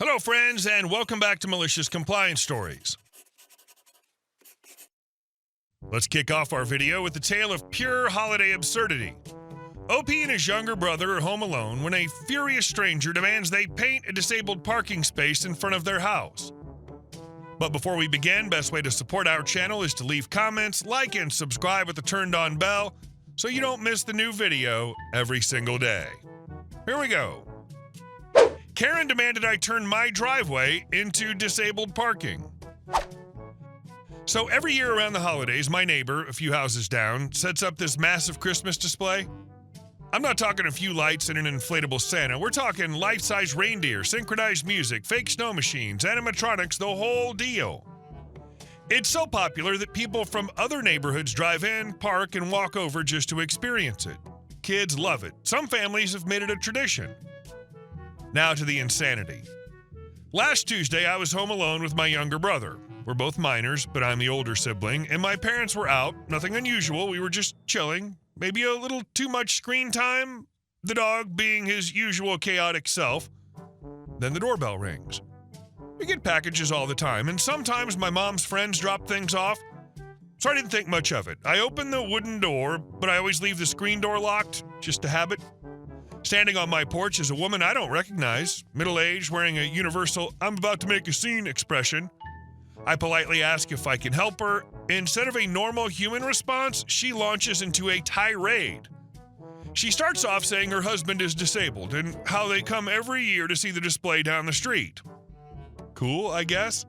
Hello, friends, and welcome back to Malicious Compliance Stories. Let's kick off our video with the tale of pure holiday absurdity. OP and his younger brother are home alone when a furious stranger demands they paint a disabled parking space in front of their house. But before we begin, best way to support our channel is to leave comments, like, and subscribe with the turned-on bell so you don't miss the new video every single day. Here we go. Karen demanded I turn my driveway into disabled parking. So every year around the holidays, my neighbor, a few houses down, sets up this massive Christmas display. I'm not talking a few lights and an inflatable Santa. We're talking life-size reindeer, synchronized music, fake snow machines, animatronics, the whole deal. It's so popular that people from other neighborhoods drive in, park, and walk over just to experience it. Kids love it. Some families have made it a tradition. Now to the insanity. Last Tuesday, I was home alone with my younger brother. We're both minors, but I'm the older sibling, and my parents were out. Nothing unusual. We were just chilling. Maybe a little too much screen time. The dog being his usual chaotic self. Then the doorbell rings. We get packages all the time, and sometimes my mom's friends drop things off. So I didn't think much of it. I opened the wooden door, but I always leave the screen door locked, just a habit. Standing on my porch is a woman I don't recognize, middle-aged, wearing a universal "I'm about to make a scene" expression. I politely ask if I can help her. Instead of a normal human response, she launches into a tirade. She starts off saying her husband is disabled and how they come every year to see the display down the street. Cool, I guess.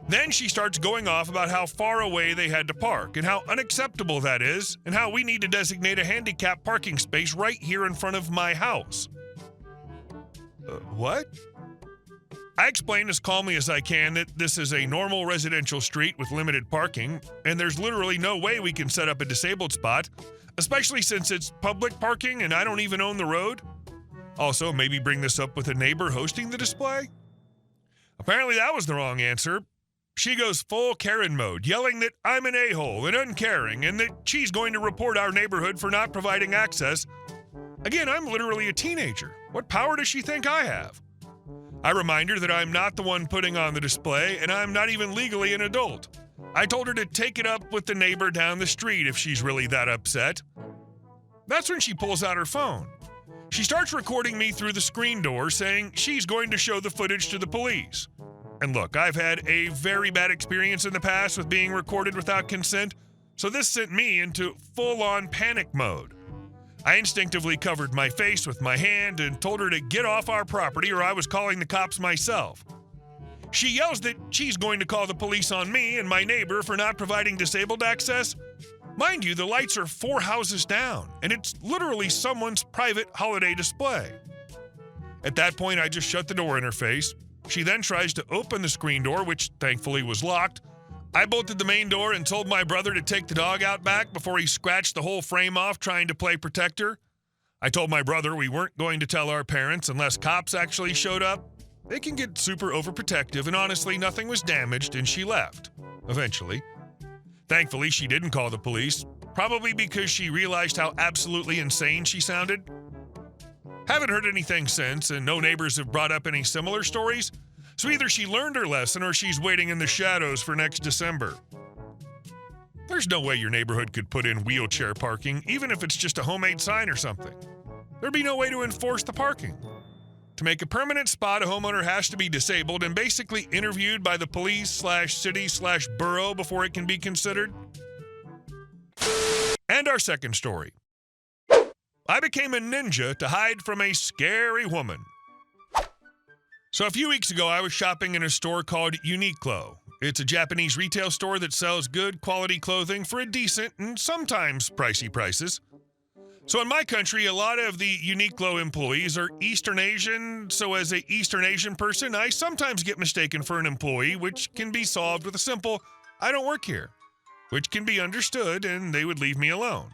Then she starts going off about how far away they had to park and how unacceptable that is and how we need to designate a handicap parking space right here in front of my house. What? I explain as calmly as I can that this is a normal residential street with limited parking, and there's literally no way we can set up a disabled spot, especially since it's public parking and I don't even own the road. Also, maybe bring this up with a neighbor hosting the display? Apparently that was the wrong answer. She goes full Karen mode, yelling that I'm an a-hole and uncaring and that she's going to report our neighborhood for not providing access. Again, I'm literally a teenager. What power does she think I have? I remind her that I'm not the one putting on the display and I'm not even legally an adult. I told her to take it up with the neighbor down the street if she's really that upset. That's when she pulls out her phone. She starts recording me through the screen door, saying she's going to show the footage to the police. And look, I've had a very bad experience in the past with being recorded without consent, so this sent me into full-on panic mode. I instinctively covered my face with my hand and told her to get off our property or I was calling the cops myself. She yells that she's going to call the police on me and my neighbor for not providing disabled access. Mind you, the lights are 4 houses down, and it's literally someone's private holiday display. At that point, I just shut the door in her face. She then tries to open the screen door, which thankfully was locked. I bolted the main door and told my brother to take the dog out back before he scratched the whole frame off trying to play protector. I told my brother we weren't going to tell our parents unless cops actually showed up. They can get super overprotective, and honestly, nothing was damaged, and she left, eventually. Thankfully, she didn't call the police, probably because she realized how absolutely insane she sounded. Haven't heard anything since, and no neighbors have brought up any similar stories, so either she learned her lesson or she's waiting in the shadows for next December. There's no way your neighborhood could put in wheelchair parking, even if it's just a homemade sign or something. There'd be no way to enforce the parking. To make a permanent spot, a homeowner has to be disabled and basically interviewed by the police/city/borough before it can be considered. And our second story. I became a ninja to hide from a scary woman. So a few weeks ago, I was shopping in a store called Uniqlo. It's a Japanese retail store that sells good quality clothing for a decent and sometimes pricey prices. So in my country, a lot of the Uniqlo employees are Eastern Asian, so as an Eastern Asian person, I sometimes get mistaken for an employee, which can be solved with a simple, "I don't work here," which can be understood and they would leave me alone.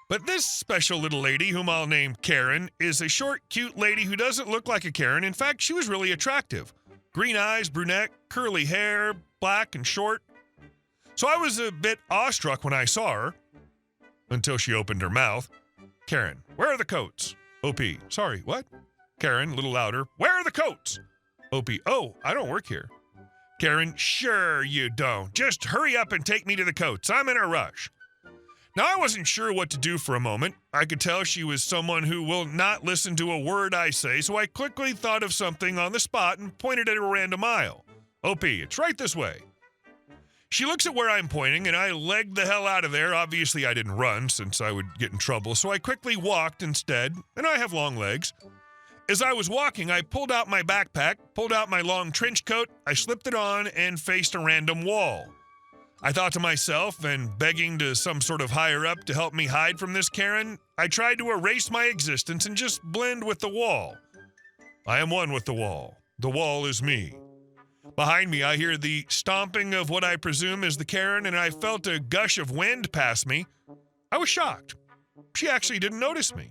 But this special little lady, whom I'll name Karen, is a short, cute lady who doesn't look like a Karen. In fact, she was really attractive. Green eyes, brunette, curly hair, black and short. So I was a bit awestruck when I saw her, until she opened her mouth. "Karen, where are the coats?" OP, "Sorry, what?" Karen, a little louder, "Where are the coats?" Opie, oh, I don't work here. Karen, sure you don't. Just hurry up and take me to the coats. I'm in a rush. Now, I wasn't sure what to do for a moment. I could tell she was someone who will not listen to a word I say, so I quickly thought of something on the spot and pointed at a random aisle. Opie, it's right this way. She looks at where I'm pointing, and I legged the hell out of there. Obviously, I didn't run, since I would get in trouble, so I quickly walked instead, and I have long legs. As I was walking, I pulled out my backpack, pulled out my long trench coat, I slipped it on, and faced a random wall. I thought to myself, and begging to some sort of higher-up to help me hide from this Karen, I tried to erase my existence and just blend with the wall. I am one with the wall. The wall is me. Behind me, I hear the stomping of what I presume is the Karen, and I felt a gush of wind pass me. I was shocked. She actually didn't notice me.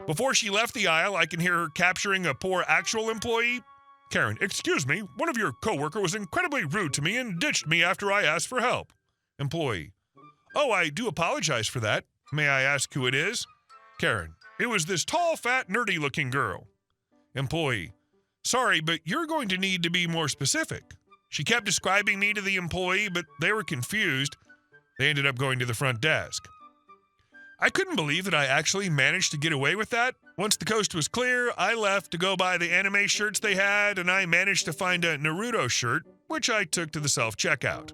Before she left the aisle, I can hear her capturing a poor actual employee. Karen, excuse me, one of your coworker was incredibly rude to me and ditched me after I asked for help. Employee, oh, I do apologize for that. May I ask who it is? Karen, it was this tall, fat, nerdy-looking girl. Employee, sorry, but you're going to need to be more specific. She kept describing me to the employee, but they were confused. They ended up going to the front desk. I couldn't believe that I actually managed to get away with that. Once the coast was clear, I left to go buy the anime shirts they had, and I managed to find a Naruto shirt, which I took to the self-checkout.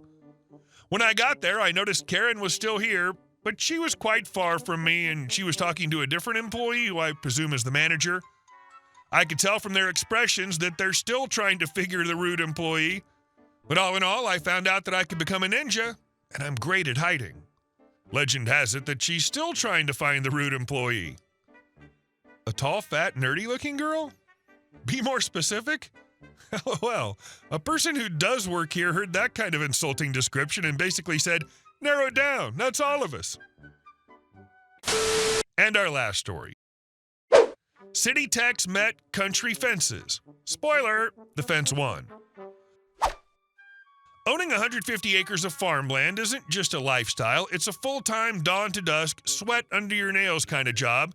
When I got there, I noticed Karen was still here, but she was quite far from me, and she was talking to a different employee, who I presume is the manager. I could tell from their expressions that they're still trying to figure the rude employee. But all in all, I found out that I could become a ninja, and I'm great at hiding. Legend has it that she's still trying to find the rude employee. A tall, fat, nerdy-looking girl? Be more specific? LOL. A person who does work here heard that kind of insulting description and basically said, narrow it down, that's all of us. And our last story. City techs met country fences. Spoiler, the fence won. Owning 150 acres of farmland isn't just a lifestyle, it's a full-time, dawn-to-dusk, sweat-under-your-nails kind of job.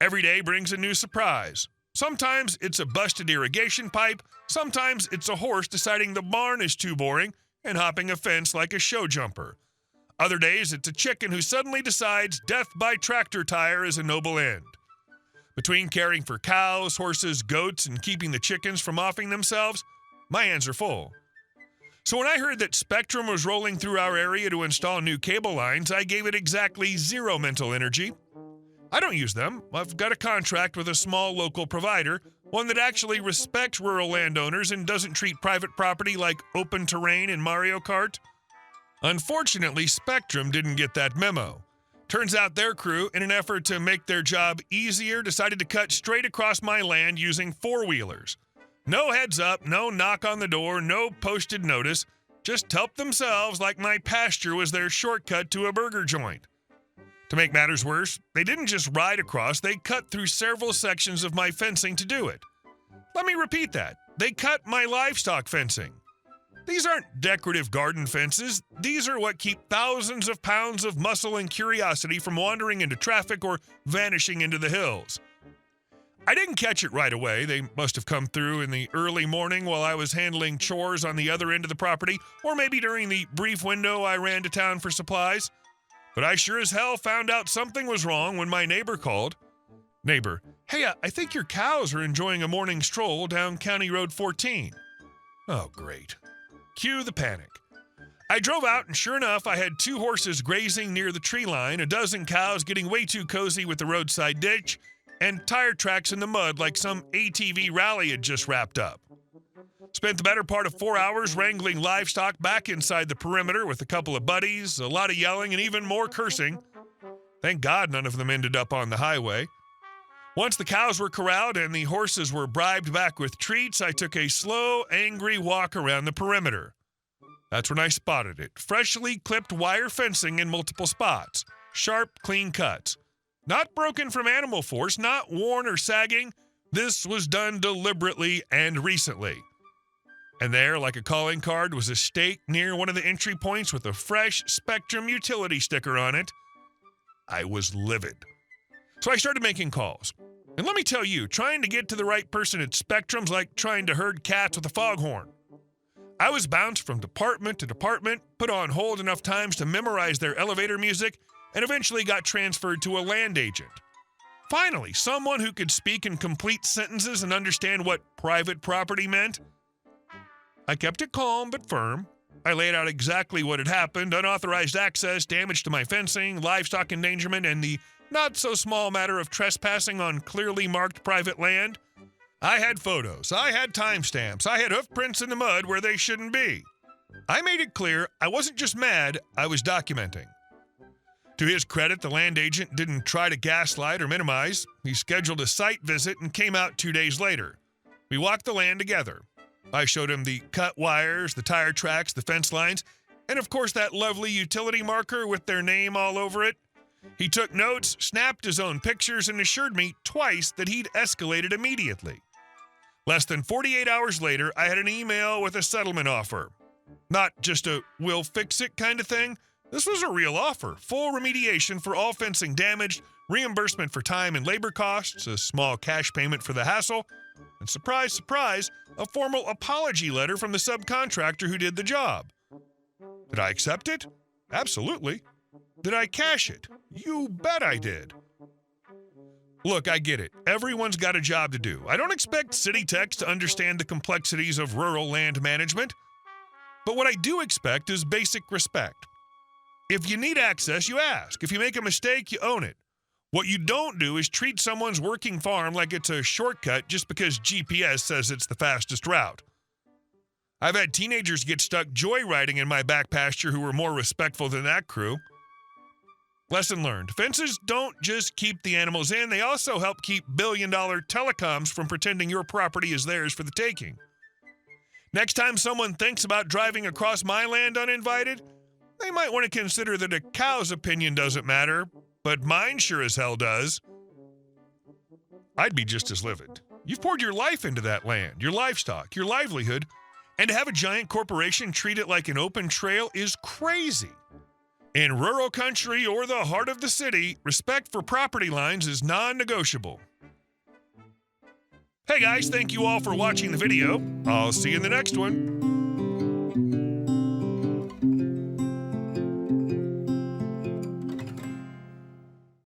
Every day brings a new surprise. Sometimes it's a busted irrigation pipe, sometimes it's a horse deciding the barn is too boring and hopping a fence like a show jumper. Other days, it's a chicken who suddenly decides death by tractor tire is a noble end. Between caring for cows, horses, goats, and keeping the chickens from offing themselves, my hands are full. So when I heard that Spectrum was rolling through our area to install new cable lines, I gave it exactly zero mental energy. I don't use them. I've got a contract with a small local provider, one that actually respects rural landowners and doesn't treat private property like open terrain in Mario Kart. Unfortunately, Spectrum didn't get that memo. Turns out their crew, in an effort to make their job easier, decided to cut straight across my land using four-wheelers. No heads up, no knock on the door, no posted notice. Just help themselves like my pasture was their shortcut to a burger joint. To make matters worse, they didn't just ride across, they cut through several sections of my fencing to do it. Let me repeat that. They cut my livestock fencing. These aren't decorative garden fences. These are what keep thousands of pounds of muscle and curiosity from wandering into traffic or vanishing into the hills. I didn't catch it right away. They must have come through in the early morning while I was handling chores on the other end of the property, or maybe during the brief window I ran to town for supplies. But I sure as hell found out something was wrong when my neighbor called. Neighbor, hey, I think your cows are enjoying a morning stroll down County Road 14. Oh, great. Cue the panic. I drove out, and sure enough, I had 2 horses grazing near the tree line, a dozen cows getting way too cozy with the roadside ditch, and tire tracks in the mud like some ATV rally had just wrapped up. Spent the better part of 4 hours wrangling livestock back inside the perimeter with a couple of buddies, a lot of yelling, and even more cursing. Thank God none of them ended up on the highway. Once the cows were corralled and the horses were bribed back with treats, I took a slow, angry walk around the perimeter. That's when I spotted it. Freshly clipped wire fencing in multiple spots. Sharp, clean cuts. Not broken from animal force, not worn or sagging. This was done deliberately and recently. And there, like a calling card, was a stake near one of the entry points with a fresh Spectrum utility sticker on it. I was livid. So I started making calls. And let me tell you, trying to get to the right person at Spectrum's like trying to herd cats with a foghorn. I was bounced from department to department, put on hold enough times to memorize their elevator music, and eventually got transferred to a land agent. Finally, someone who could speak in complete sentences and understand what private property meant. I kept it calm but firm. I laid out exactly what had happened: unauthorized access, damage to my fencing, livestock endangerment, and the not-so-small matter of trespassing on clearly marked private land. I had photos, I had timestamps, I had hoof prints in the mud where they shouldn't be. I made it clear I wasn't just mad, I was documenting. To his credit, the land agent didn't try to gaslight or minimize. He scheduled a site visit and came out 2 days later. We walked the land together. I showed him the cut wires, the tire tracks, the fence lines, and of course that lovely utility marker with their name all over it. He took notes, snapped his own pictures, and assured me twice that he'd escalated immediately. Less than 48 hours later, I had an email with a settlement offer. Not just a "we'll fix it" kind of thing. This was a real offer. Full remediation for all fencing damaged, reimbursement for time and labor costs, a small cash payment for the hassle, and surprise, surprise, a formal apology letter from the subcontractor who did the job. Did I accept it? Absolutely. Did I cash it? You bet I did. Look, I get it. Everyone's got a job to do. I don't expect city techs to understand the complexities of rural land management. But what I do expect is basic respect. If you need access, you ask. If you make a mistake, you own it. What you don't do is treat someone's working farm like it's a shortcut just because GPS says it's the fastest route. I've had teenagers get stuck joyriding in my back pasture who were more respectful than that crew. Lesson learned. Fences don't just keep the animals in, they also help keep billion-dollar telecoms from pretending your property is theirs for the taking. Next time someone thinks about driving across my land uninvited, they might want to consider that a cow's opinion doesn't matter, but mine sure as hell does. I'd be just as livid. You've poured your life into that land, your livestock, your livelihood, and to have a giant corporation treat it like an open trail is crazy. In rural country or the heart of the city, respect for property lines is non-negotiable. Hey guys, thank you all for watching the video. I'll see you in the next one.